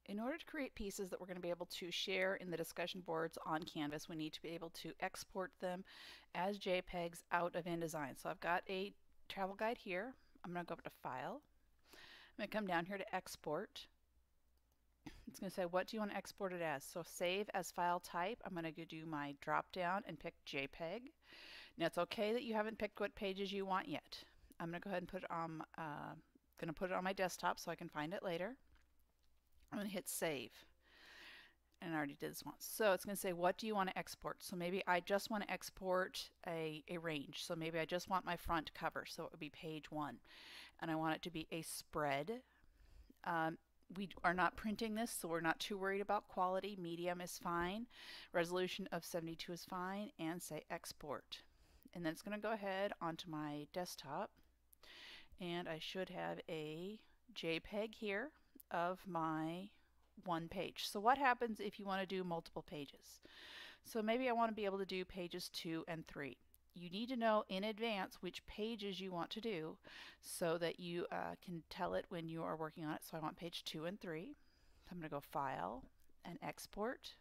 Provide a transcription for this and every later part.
In order to create pieces that we're going to be able to share in the discussion boards on Canvas, we need to be able to export them as JPEGs out of InDesign. So I've got a travel guide here. I'm going to go up to File. I'm going to come down here to Export. It's going to say, what do you want to export it as? So save as file type. I'm going to go do my drop down and pick JPEG. Now it's okay that you haven't picked what pages you want yet. I'm going to go ahead and put it on my desktop so I can find it later. I'm going to hit save. And I already did this once. So it's going to say, what do you want to export? So maybe I just want to export a range. So maybe I just want my front cover. So it would be page 1. And I want it to be a spread. We are not printing this, so we're not too worried about quality. Medium is fine. Resolution of 72 is fine. And say export. And then it's going to go ahead onto my desktop. And I should have a JPEG here of my one page. So what happens if you want to do multiple pages? So maybe I want to be able to do pages 2 and 3. You need to know in advance which pages you want to do so that you can tell it when you are working on it. So I want page 2 and 3. So I'm going to go File and Export.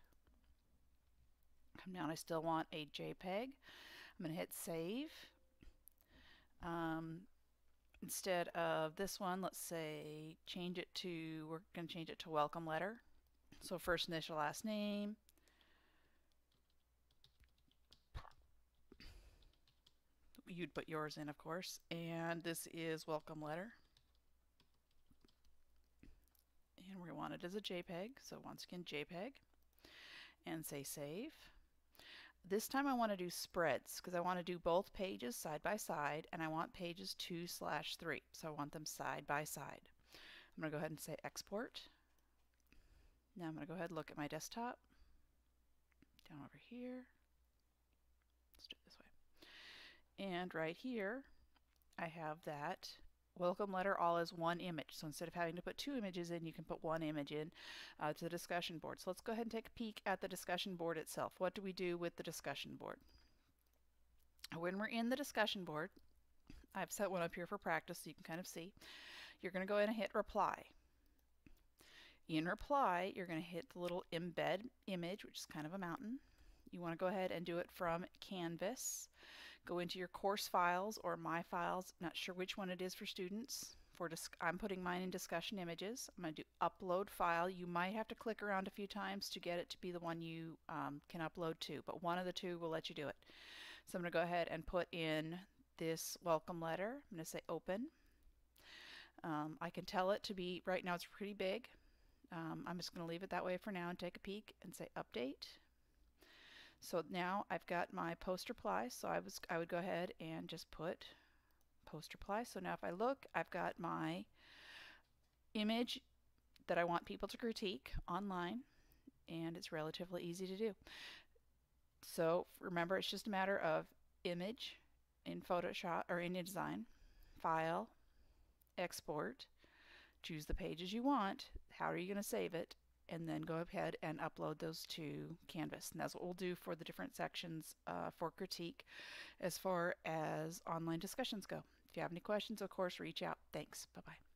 Come down, I still want a JPEG. I'm going to hit Save. Instead of this one, let's say we're going to change it to welcome letter. So first initial, last name. You'd put yours in, of course. And this is welcome letter. And we want it as a JPEG. So once again, JPEG. And say save. This time I want to do spreads because I want to do both pages side by side, and I want pages 2/3. So I want them side by side. I'm going to go ahead and say export. Now I'm going to go ahead and look at my desktop. Down over here. Let's do it this way. And right here I have that welcome letter all as one image. So instead of having to put 2 images in, you can put 1 image in to the discussion board. So let's go ahead and take a peek at the discussion board itself. What do we do with the discussion board? When we're in the discussion board, I've set one up here for practice so you can kind of see. You're going to go in and hit reply. In reply, you're going to hit the little embed image, which is kind of a mountain. You want to go ahead and do it from Canvas. Go into your course files or my files. Not sure which one it is for students. I'm putting mine in discussion images. I'm going to do upload file. You might have to click around a few times to get it to be the one you can upload to, but one of the two will let you do it. So I'm going to go ahead and put in this welcome letter. I'm going to say open. I can tell it to be, right now it's pretty big. I'm just going to leave it that way for now and take a peek and say update. So now I've got my post reply, so I would go ahead and just put post reply. So now if I look, I've got my image that I want people to critique online, and it's relatively easy to do. So remember, it's just a matter of image in Photoshop or in InDesign, file, export, choose the pages you want, how are you going to save it, and then go ahead and upload those to Canvas. And that's what we'll do for the different sections for critique as far as online discussions go. If you have any questions, of course, reach out. Thanks. Bye-bye.